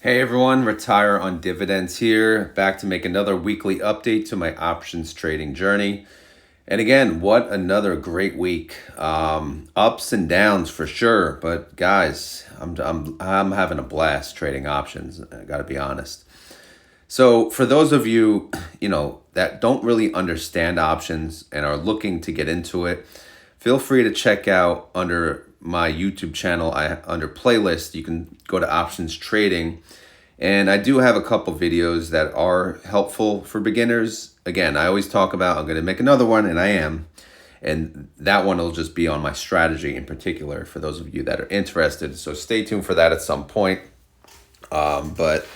Hey everyone, Retire on Dividends here, back to make another weekly update to my options trading journey. And again, what another great week. Ups and downs for sure, but guys, I'm having a blast trading options. I got to be honest. So for those of you, that don't really understand options and are looking to get into it, feel free to check out under my YouTube channel. Under playlist, you can go to options trading. And I do have a couple videos that are helpful for beginners. Again, I always talk about I'm going to make another one, and I am. And that one will just be on my strategy in particular for those of you that are interested. So stay tuned for that at some point. But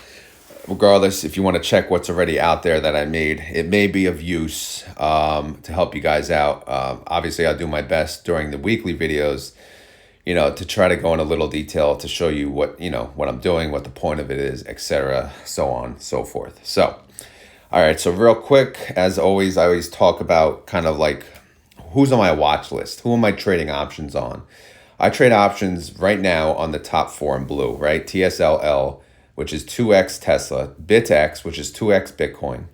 regardless, if you want to check what's already out there that I made, it may be of use to help you guys out. Obviously, I'll do my best during the weekly videos, to try to go in a little detail to show you what I'm doing, what the point of it is, etc., so on, so forth. So, all right, so real quick, as always, I always talk about kind of like who's on my watch list, who am I trading options on? I trade options right now on the top four in blue, right? TSLL, which is 2x Tesla, BitX, which is 2x Bitcoin,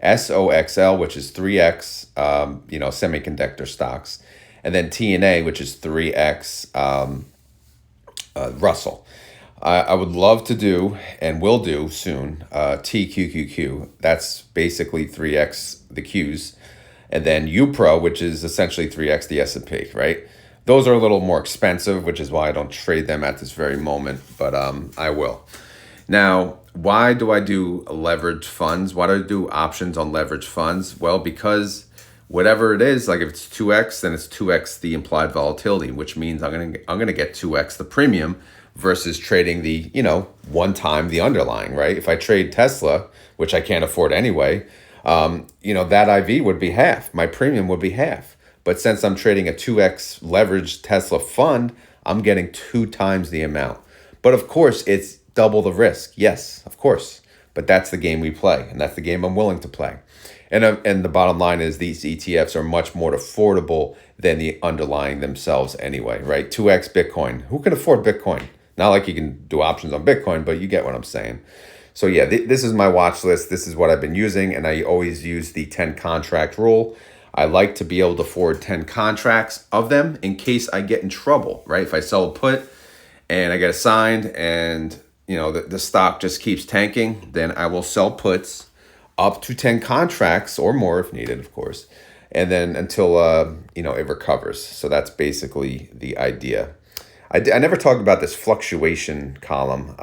SOXL, which is 3x, semiconductor stocks, and then TNA, which is 3x Russell. I would love to do, and will do soon, TQQQ. That's basically 3x the Qs. And then UPRO, which is essentially 3x the S&P, right? Those are a little more expensive, which is why I don't trade them at this very moment, but I will. Now, why do I do leveraged funds? Why do I do options on leveraged funds? Well, because whatever it is, like if it's 2x, then it's 2x the implied volatility, which means I'm gonna get 2x the premium versus trading the, one time the underlying, right? If I trade Tesla, which I can't afford anyway, that IV would be half. My premium would be half. But since I'm trading a 2x leveraged Tesla fund, I'm getting 2 times the amount. But of course, it's double the risk. Yes, of course. But that's the game we play, and that's the game I'm willing to play. And the bottom line is these ETFs are much more affordable than the underlying themselves anyway, right? 2x Bitcoin. Who can afford Bitcoin? Not like you can do options on Bitcoin, but you get what I'm saying. So yeah, this is my watch list. This is what I've been using, and I always use the 10 contract rule. I like to be able to afford 10 contracts of them in case I get in trouble, right? If I sell a put and I get assigned and the stock just keeps tanking, then I will sell puts up to 10 contracts or more if needed, of course, and then until it recovers. So that's basically the idea. I never talked about this fluctuation column.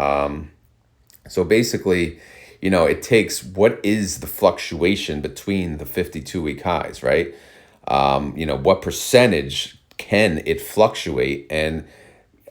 So basically, it takes what is the fluctuation between the 52-week highs, right? What percentage can it fluctuate? And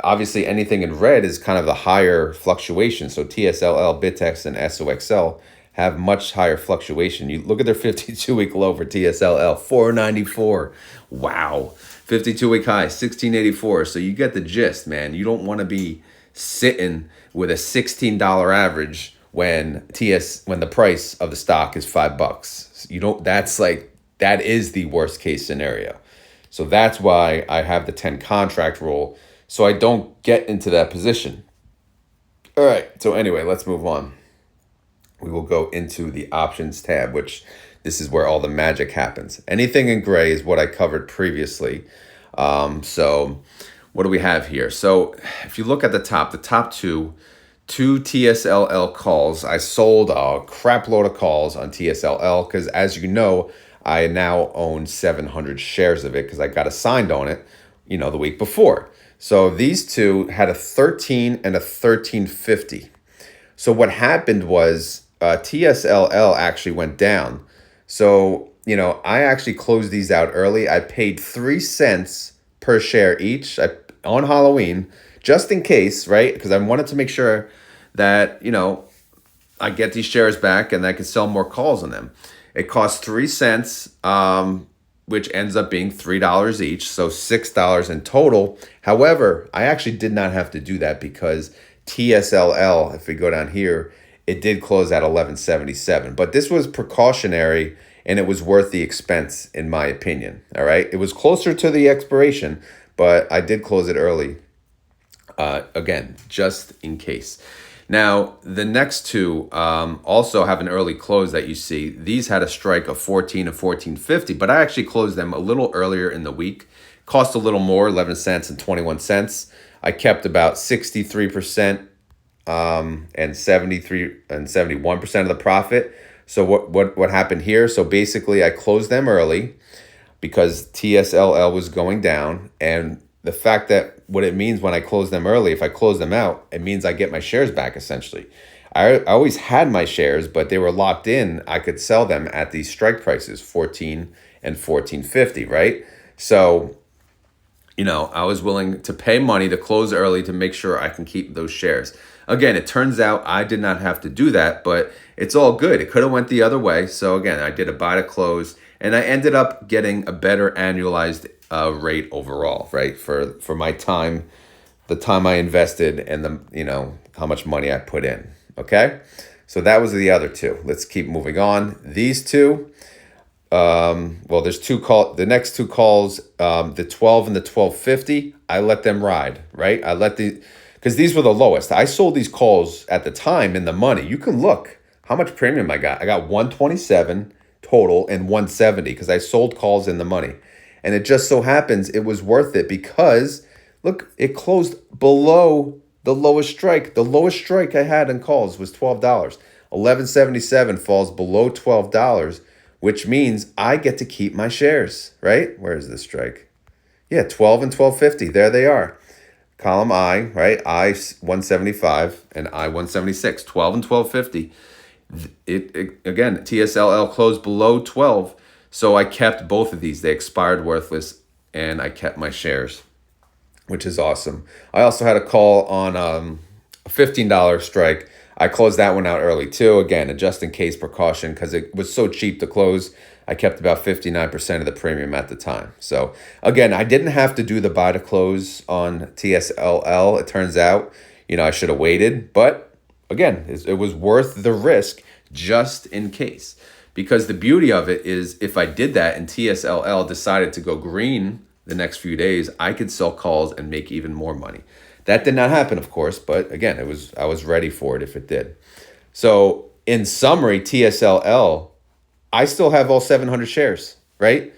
obviously anything in red is kind of the higher fluctuation. So TSLL, BitX, and SOXL have much higher fluctuation. You look at their 52-week low for TSLL, 494. Wow. 52-week high, 1684. So you get the gist, man. You don't want to be sitting with a $16 average when the price of the stock is $5. That is the worst case scenario. So that's why I have the 10 contract rule, so I don't get into that position. All right. So anyway, let's move on. We will go into the options tab, which this is where all the magic happens. Anything in gray is what I covered previously. So what do we have here? So if you look at the top two TSLL calls, I sold a crap load of calls on TSLL because, as you know, I now own 700 shares of it because I got assigned on it, the week before. So these two had a 13 and a 1350. So what happened was TSLL actually went down. So, I actually closed these out early. I paid 3 cents per share each on Halloween, just in case, right? Because I wanted to make sure that, I get these shares back and I can sell more calls on them. It costs 3 cents, which ends up being $3 each, so $6 in total. However, I actually did not have to do that because TSLL, if we go down here, it did close at 1177. But this was precautionary, and it was worth the expense, in my opinion. All right? It was closer to the expiration, but I did close it early. Again, just in case. Now, the next two also have an early close that you see. These had a strike of 14 and 14.50, but I actually closed them a little earlier in the week. Cost a little more, 11 cents and 21 cents. I kept about 63% and 73 and 71% of the profit. So what happened here? So basically I closed them early because TSLL was going down, and the fact that what it means when I close them early, if I close them out, it means I get my shares back essentially. I always had my shares, but they were locked in. I could sell them at these strike prices, 14 and 14.50, right? So, I was willing to pay money to close early to make sure I can keep those shares. Again, it turns out I did not have to do that, but it's all good. It could have went the other way. So again, I did a buy to close, and I ended up getting a better annualized rate overall, right? For my time, the time I invested, and how much money I put in. Okay, so that was the other two. Let's keep moving on. These two. Well, there's the next two calls, the 12 and the 12.50, I let them ride, right? Because these were the lowest. I sold these calls at the time in the money. You can look how much premium I got. I got 127 total and 170 because I sold calls in the money. And it just so happens it was worth it because, look, it closed below the lowest strike. The lowest strike I had in calls was $12. 11.77 falls below $12, which means I get to keep my shares, right? Where is this strike? Yeah, 12 and 12.50. There they are. Column I, right? I 175 and I 176. 12 and 12.50. It again, TSLL closed below 12, so I kept both of these. They expired worthless, and I kept my shares, which is awesome. I also had a call on a $15 strike. I closed that one out early too. Again, a just in case precaution because it was so cheap to close. I kept about 59% of the premium at the time. So again, I didn't have to do the buy to close on TSLL. It turns out, I should have waited. But again, it was worth the risk just in case. Because the beauty of it is if I did that and TSLL decided to go green the next few days, I could sell calls and make even more money. That did not happen, of course, but again, I was ready for it if it did. So in summary, TSLL, I still have all 700 shares, right?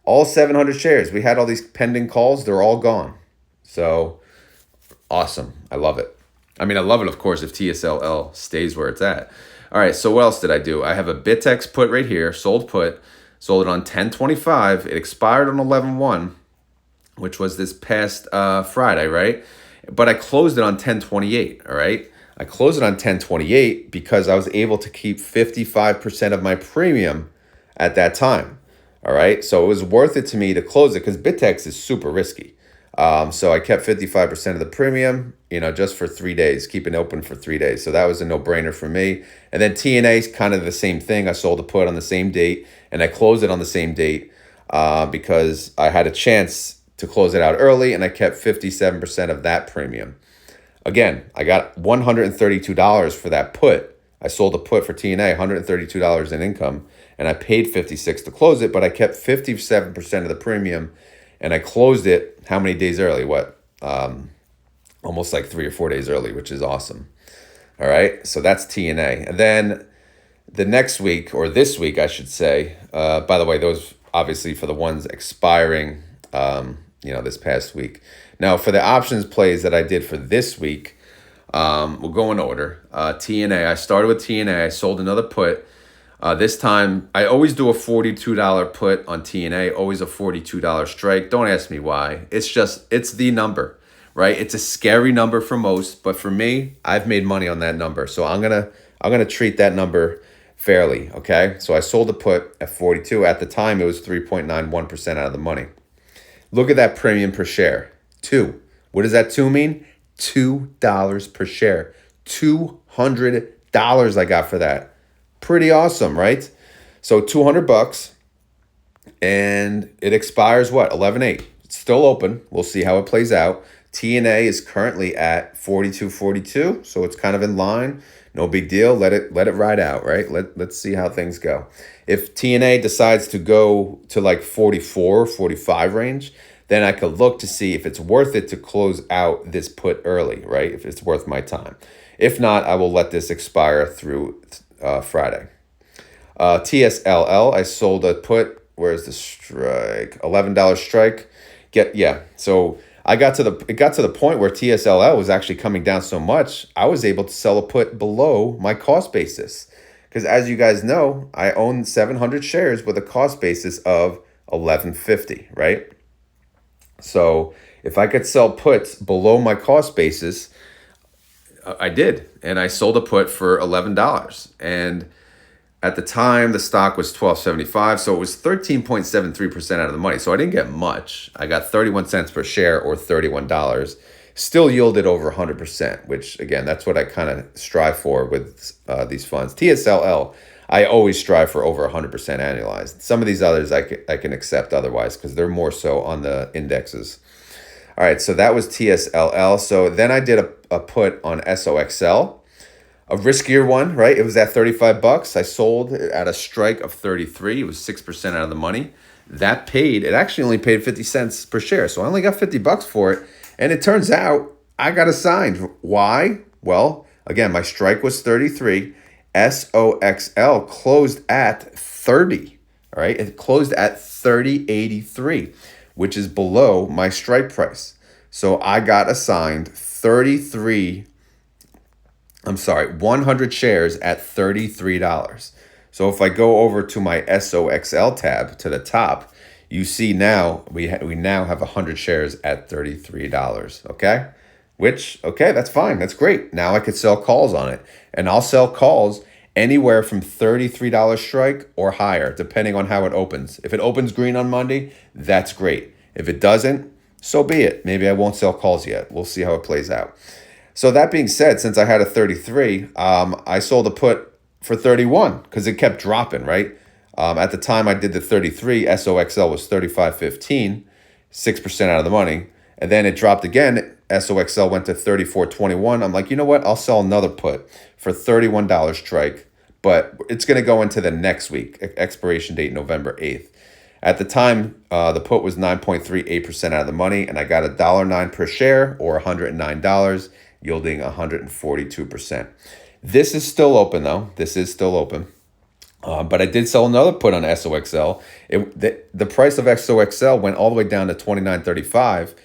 All 700 shares. We had all these pending calls. They're all gone. So awesome. I love it. I love it, of course, if TSLL stays where it's at. All right, so what else did I do? I have a Bitex put right here, sold put. Sold it on 10/25. It expired on 11/1, which was this past Friday, right? But I closed it on 10/28, all right? I closed it on 10/28 because I was able to keep 55% of my premium at that time, all right? So it was worth it to me to close it because Bitex is super risky. So I kept 55% of the premium, just for 3 days, keeping it open for 3 days. So that was a no-brainer for me. And then TNA is kind of the same thing. I sold a put on the same date, and I closed it on the same date because I had a chance to close it out early, and I kept 57% of that premium. Again, I got $132 for that put. I sold a put for TNA, $132 in income, and I paid $56 to close it, but I kept 57% of the premium, and I closed it how many days early? Almost like 3 or 4 days early, which is awesome. All right, so that's TNA. And then the next week, or this week, I should say, by the way, those obviously for the ones expiring this past week. Now, for the options plays that I did for this week, we'll go in order. TNA, I started with TNA. I sold another put. This time, I always do a $42 put on TNA, always a $42 strike. Don't ask me why. It's the number, right? It's a scary number for most, but for me, I've made money on that number. So I'm gonna treat that number fairly, okay? So I sold a put at 42. At the time, it was 3.91% out of the money. Look at that premium per share, 2. What does that 2 mean? $2 per share. $200 I got for that. Pretty awesome, right? So $200, and it expires what? 11/8. It's still open. We'll see how it plays out. TNA is currently at 42.42, so it's kind of in line. No big deal. Let it ride out, right? Let's see how things go. If TNA decides to go to like 44, 45 range, then I could look to see if it's worth it to close out this put early, right? If it's worth my time. If not, I will let this expire through Friday. TSLL, I sold a put. Where's the strike? $11 strike. So it got to the point where TSLL was actually coming down so much, I was able to sell a put below my cost basis. Because as you guys know, I own 700 shares with a cost basis of 1150, right? So if I could sell puts below my cost basis, I did. And I sold a put for $11. And at the time, the stock was $12.75, so it was 13.73% out of the money. So I didn't get much. I got 31 cents per share, or $31. Still yielded over 100%, which, again, that's what I kind of strive for with these funds. TSLL, I always strive for over 100% annualized. Some of these others I can accept otherwise because they're more so on the indexes. All right, so that was TSLL. So then I did a put on SOXL. A riskier one, right? It was at $35. I sold at a strike of 33. It was 6% out of the money. That paid, it actually only paid 50 cents per share. So I only got $50 for it. And it turns out I got assigned. Why? Well, again, my strike was 33. SOXL closed at 30. All right. It closed at 30.83, which is below my strike price. So I got assigned 100 shares at $33. So if I go over to my SOXL tab to the top, you see now we now have 100 shares at $33, okay? Okay, that's fine. That's great. Now I could sell calls on it. And I'll sell calls anywhere from $33 strike or higher, depending on how it opens. If it opens green on Monday, that's great. If it doesn't, so be it. Maybe I won't sell calls yet. We'll see how it plays out. So that being said, since I had a 33, I sold a put for 31 because it kept dropping, right? At the time I did the 33, SOXL was 35.15, 6% out of the money. And then it dropped again. SOXL went to 34.21. I'm like, you know what? I'll sell another put for $31 strike, but it's going to go into the next week, expiration date November 8th. At the time, the put was 9.38% out of the money, and I got $1.09 per share, or $109, yielding 142%. This is still open, though. This is still open. But I did sell another put on SOXL. The price of SOXL went all the way down to $29.35.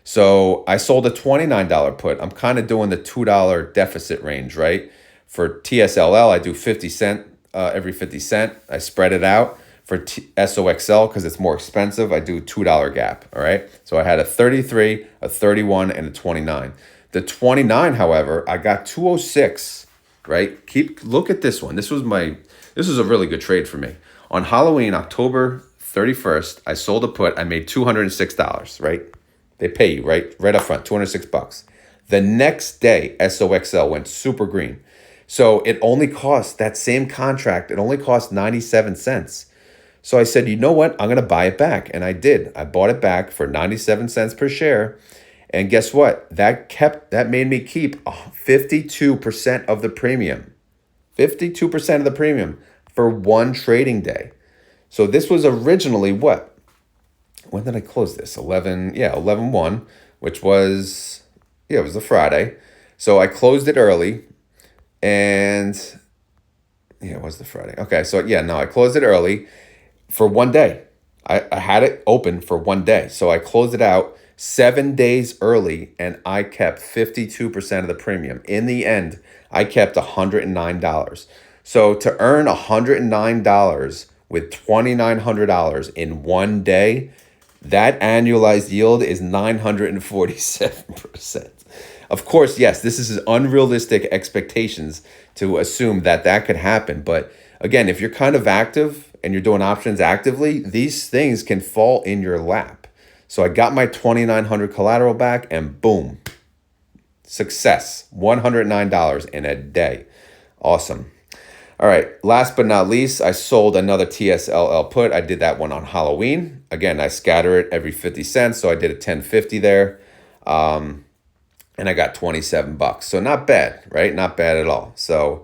So I sold a $29 put. I'm kind of doing the $2 deficit range, right? For TSLL, I do 50 cent every 50 cent. I spread it out. For SOXL, because it's more expensive, I do $2 gap, all right? So I had a 33, a 31, and a 29. The 29, however, I got 206, right? Look at this one. This was a really good trade for me. On Halloween, October 31st, I sold a put. I made $206, right? They pay you, right? Right up front, $206. The next day, SOXL went super green. So it only cost, that same contract, it only cost 97 cents. So I said, you know what? I'm going to buy it back. And I did. I bought it back for 97 cents per share. And guess what? That made me keep 52% of the premium. 52% of the premium for one trading day. So this was originally what? When did I close this? 11/1, which was, it was a Friday. So I closed it early. And it was the Friday. Okay, so I closed it early. For one day. I had it open for one day. So I closed it out 7 days early, and I kept 52% of the premium. In the end, I kept $109. So to earn $109 with $2,900 in one day, that annualized yield is 947%. Of course, yes, this is unrealistic expectations to assume that could happen. But again, if you're kind of active and you're doing options actively, these things can fall in your lap. So I got my $2,900 collateral back, and boom, success, $109 in a day. Awesome. All right, last but not least, I sold another TSLL put. I did that one on Halloween. Again, I scatter it every 50 cents, so I did a 10.50 there. And I got $27. So not bad, right? Not bad at all. So,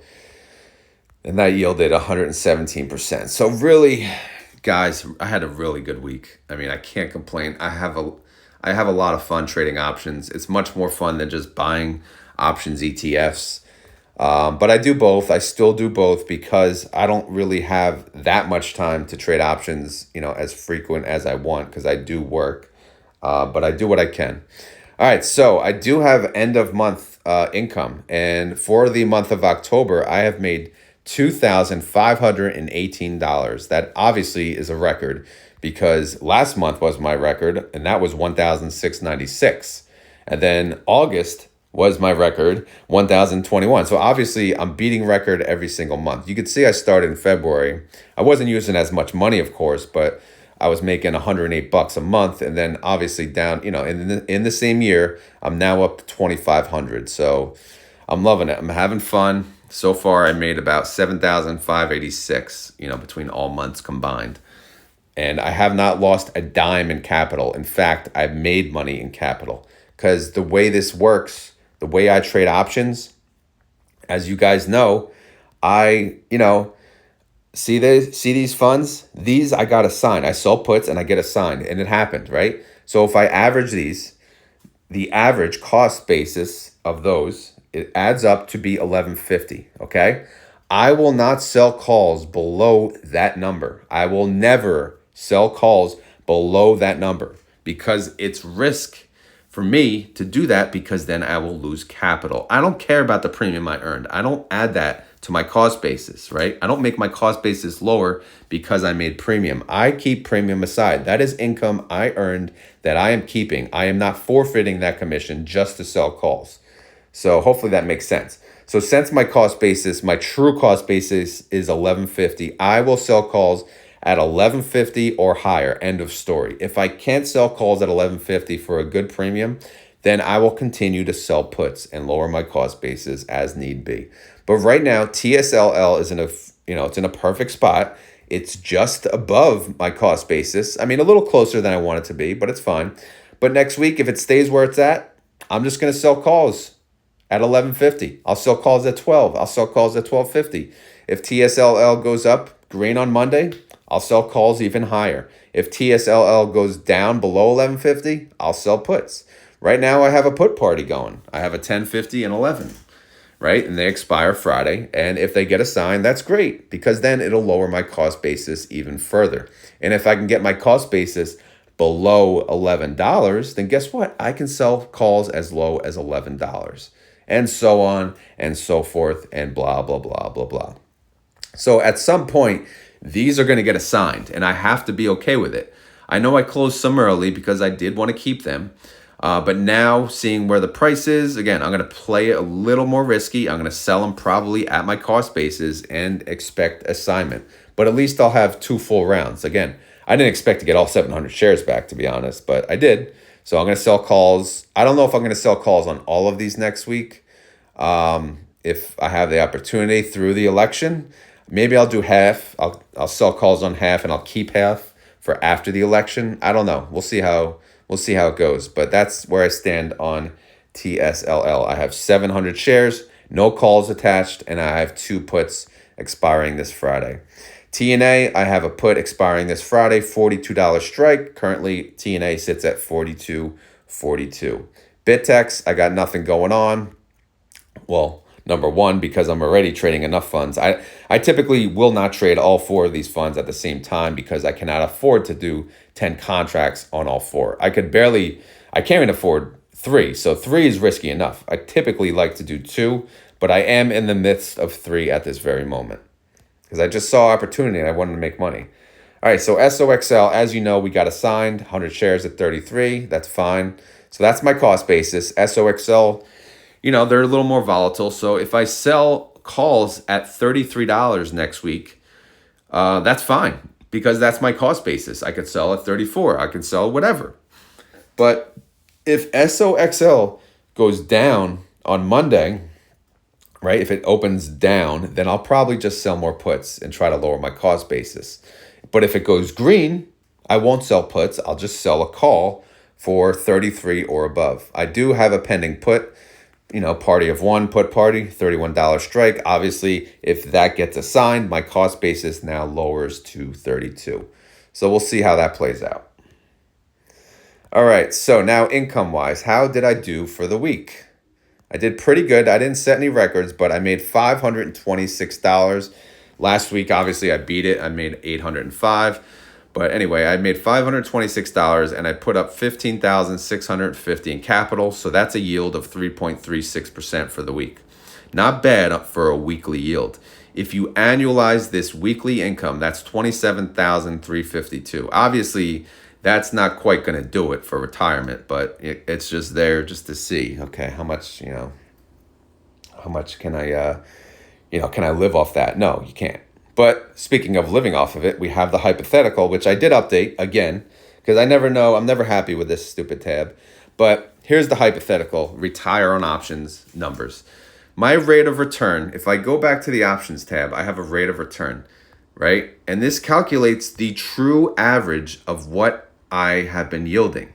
and that yielded 117%. So really, guys, I had a really good week. I mean, I can't complain. I have a lot of fun trading options. It's much more fun than just buying options ETFs. But I do both. I still do both because I don't really have that much time to trade options, as frequent as I want because I do work. But I do what I can. All right, so I do have end of month income, and for the month of October, I have made $2,518. That obviously is a record because last month was my record, and that was 1,696, and then August was my record, 1,021. So obviously, I'm beating record every single month. You could see I started in February. I wasn't using as much money, of course, but I was making $108 a month, and then obviously down, in the same year, I'm now up to 2,500. So I'm loving it. I'm having fun. So far, I made about 7,586, between all months combined. And I have not lost a dime in capital. In fact, I've made money in capital because the way this works, the way I trade options, as you guys know, I, see these funds? These I got assigned. I sell puts and I get assigned, and it happened, right? So if I average these, the average cost basis of those, it adds up to be 1150, okay? I will not sell calls below that number. I will never sell calls below that number because it's risk for me to do that because then I will lose capital. I don't care about the premium I earned. I don't add that to my cost basis, right? I don't make my cost basis lower because I made premium. I keep premium aside. That is income I earned that I am keeping. I am not forfeiting that commission just to sell calls. So hopefully that makes sense. So since my cost basis, my true cost basis is 1150, I will sell calls at 1150 or higher. End of story. If I can't sell calls at 1150 for a good premium, then I will continue to sell puts and lower my cost basis as need be. But right now, TSLL is it's in a perfect spot. It's just above my cost basis. I mean, a little closer than I want it to be, but it's fine. But next week, if it stays where it's at, I'm just going to sell calls at 1150. I'll sell calls at 12. I'll sell calls at 1250. If TSLL goes up green on Monday, I'll sell calls even higher. If TSLL goes down below 1150, I'll sell puts. Right now, I have a put party going. I have a 1050 and 11, right? And they expire Friday. And if they get assigned, that's great because then it'll lower my cost basis even further. And if I can get my cost basis below $11, then guess what? I can sell calls as low as $11 and so on and so forth and blah, blah, blah, blah, blah. So at some point, these are going to get assigned and I have to be okay with it. I know I closed some early because I did want to keep them. But now seeing where the price is, again, I'm going to play it a little more risky. I'm going to sell them probably at my cost basis and expect assignment. But at least I'll have 2 full rounds. Again, I didn't expect to get all 700 shares back, to be honest, but I did. So I'm going to sell calls. I don't know if I'm going to sell calls on all of these next week. If I have the opportunity through the election, maybe I'll do half. I'll sell calls on half and I'll keep half for after the election. I don't know. We'll see how it goes. But that's where I stand on TSLL. I have 700 shares, no calls attached, and I have 2 puts expiring this Friday. TNA, I have a put expiring this Friday, $42 strike. Currently, TNA sits at 42.42. BitTEX, I got nothing going on. Well, number one, because I'm already trading enough funds. I typically will not trade all 4 of these funds at the same time because I cannot afford to do 10 contracts on all 4. I can't even afford 3. So 3 is risky enough. I typically like to do 2, but I am in the midst of 3 at this very moment because I just saw opportunity and I wanted to make money. All right, so SOXL, as you know, we got assigned 100 shares at 33. That's fine. So that's my cost basis. SOXL, they're a little more volatile. So if I sell calls at $33 next week, that's fine because that's my cost basis. I could sell at 34. I can sell whatever. But if SOXL goes down on Monday, right, if it opens down, then I'll probably just sell more puts and try to lower my cost basis. But if it goes green, I won't sell puts. I'll just sell a call for 33 or above. I do have a pending put, party of 1 put party, $31 strike. Obviously, if that gets assigned, my cost basis now lowers to 32. So we'll see how that plays out. All right, so now income-wise, how did I do for the week? I did pretty good. I didn't set any records, but I made $526. Last week, obviously, I beat it. I made 805. But anyway, I made $526 and I put up 15,650 in capital. So that's a yield of 3.36% for the week. Not bad for a weekly yield. If you annualize this weekly income, that's 27,352. Obviously, that's not quite going to do it for retirement, but it's just there just to see, okay, how much, how much can can I live off that? No, you can't. But speaking of living off of it, we have the hypothetical, which I did update again, because I never know. I'm never happy with this stupid tab. But here's the hypothetical retire on options numbers. My rate of return, if I go back to the options tab, I have a rate of return, right? And this calculates the true average of what I have been yielding.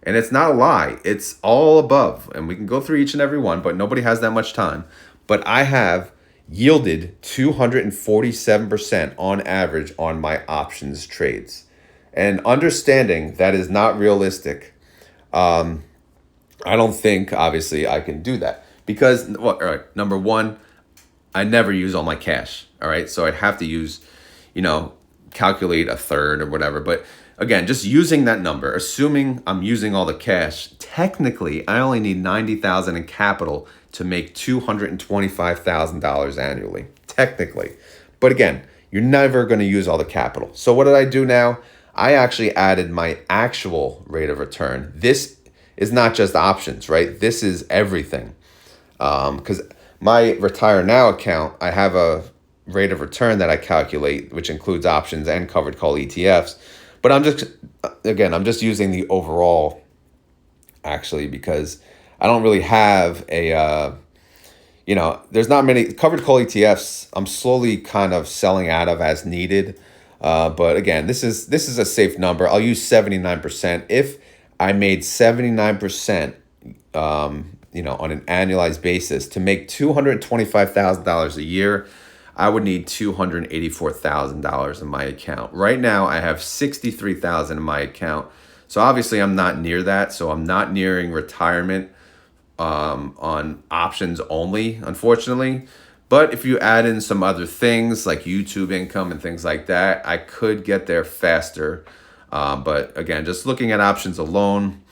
And it's not a lie. It's all above. And we can go through each and every one, but nobody has that much time. But I have yielded 247% on average on my options trades. And understanding that is not realistic, I don't think, obviously, I can do that. Because, well, all right, number one, I never use all my cash, all right? So I'd have to use, calculate a third or whatever. But again, just using that number, assuming I'm using all the cash, technically, I only need $90,000 in capital to make $225,000 annually, technically. But again, you're never going to use all the capital. So what did I do now? I actually added my actual rate of return. This is not just options, right? This is everything. Because my Retire Now account, I have a rate of return that I calculate, which includes options and covered call ETFs. But I'm just using the overall, actually, because I don't really have a, there's not many covered call ETFs. I'm slowly kind of selling out of as needed. But again, this is a safe number. I'll use 79%. If I made 79%, on an annualized basis to make $225,000 a year, I would need $284,000 in my account. Right now, I have $63,000 in my account. So obviously, I'm not near that. So I'm not nearing retirement on options only, unfortunately. But if you add in some other things like YouTube income and things like that, I could get there faster. But again, just looking at options alone,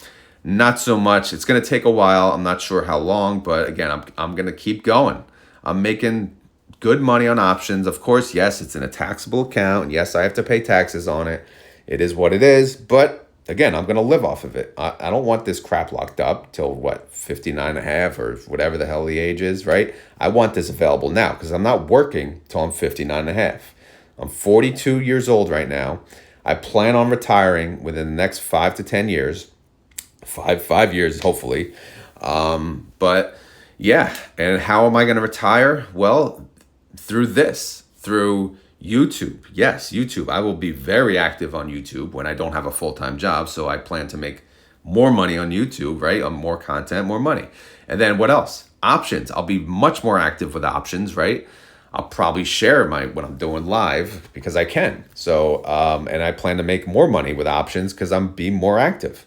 not so much. It's going to take a while. I'm not sure how long, but again, I'm going to keep going. I'm making good money on options. Of course, yes, it's in a taxable account. Yes, I have to pay taxes on it. It is what it is. But again, I'm going to live off of it. I don't want this crap locked up till 59 and a half or whatever the hell the age is, right? I want this available now because I'm not working till I'm 59 and a half. I'm 42 years old right now. I plan on retiring within the next 5 to 10 years. Five years, hopefully. But yeah, and how am I going to retire? Well, through YouTube. Yes, YouTube. I will be very active on YouTube when I don't have a full-time job. So I plan to make more money on YouTube, right? On more content, more money. And then what else? Options. I'll be much more active with options, right? I'll probably share what I'm doing live because I can. So, and I plan to make more money with options because I'm being more active.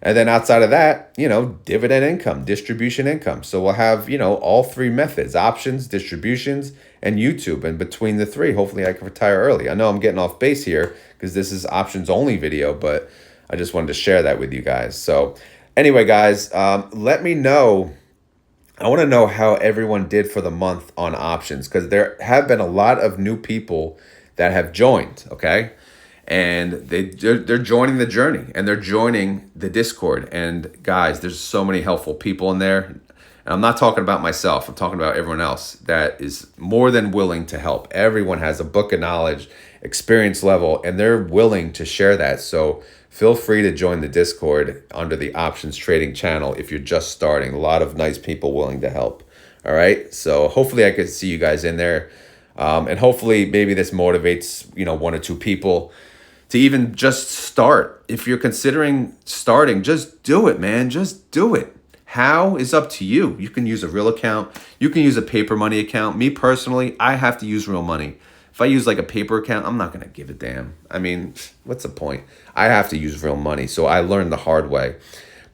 And then outside of that, dividend income, distribution income. So we'll have, all three methods, options, distributions, and YouTube. And between the three, hopefully I can retire early. I know I'm getting off base here because this is options only video, but I just wanted to share that with you guys. So anyway, guys, let me know. I want to know how everyone did for the month on options because there have been a lot of new people that have joined, okay? And they're joining the journey and they're joining the Discord. And guys, there's so many helpful people in there. And I'm not talking about myself. I'm talking about everyone else that is more than willing to help. Everyone has a book of knowledge, experience level, and they're willing to share that. So feel free to join the Discord under the options trading channel if you're just starting. A lot of nice people willing to help. All right. So hopefully I could see you guys in there. And hopefully maybe this motivates, one or two people to even just start. If you're considering starting, just do it, man. Just do it. How is up to you. You can use a real account. You can use a paper money account. Me personally, I have to use real money. If I use like a paper account, I'm not going to give a damn. I mean, what's the point? I have to use real money. So I learned the hard way.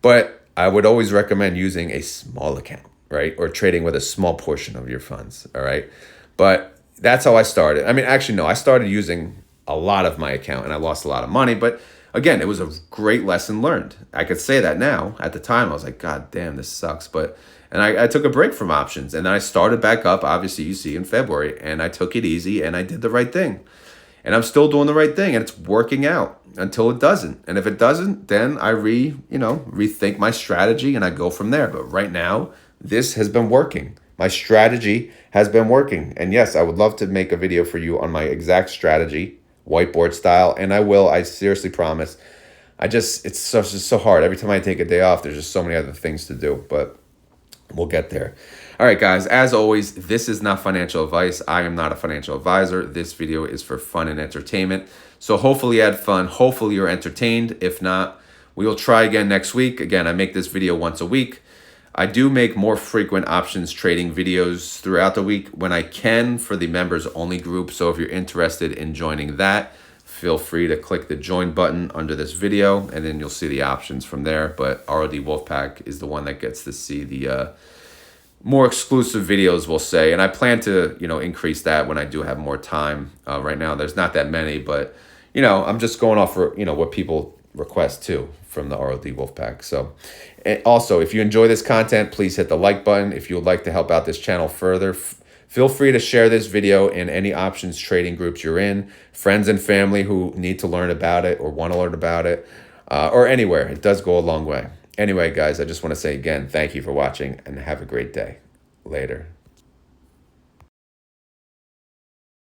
But I would always recommend using a small account. right? Or trading with a small portion of your funds, all right? But that's how I started. I mean, actually, no, I started using a lot of my account and I lost a lot of money. But again, it was a great lesson learned. I could say that now. At the time, I was like, God damn, this sucks. And I took a break from options and then I started back up, obviously, you see, in February. And I took it easy and I did the right thing. And I'm still doing the right thing and it's working out until it doesn't. And if it doesn't, then I rethink my strategy and I go from there. But right now, this has been working. My strategy has been working. And yes, I would love to make a video for you on my exact strategy, whiteboard style, and I will. I seriously promise. It's just so hard. Every time I take a day off, there's just so many other things to do, but we'll get there. All right, guys, as always, this is not financial advice. I am not a financial advisor. This video is for fun and entertainment. So hopefully you had fun. Hopefully you're entertained. If not, we will try again next week. Again, I make this video once a week. I do make more frequent options trading videos throughout the week when I can for the members only group. So if you're interested in joining that, feel free to click the join button under this video and then you'll see the options from there. But ROD Wolfpack is the one that gets to see the more exclusive videos, we'll say. And I plan to, increase that when I do have more time. Right now, there's not that many, but, I'm just going off for, what people request too from the ROD Wolfpack. So and also, if you enjoy this content, please hit the like button. If you would like to help out this channel further, feel free to share this video in any options trading groups you're in, friends and family who need to learn about it or want to learn about it, or anywhere. It does go a long way. Anyway, guys, I just want to say again, thank you for watching and have a great day. Later.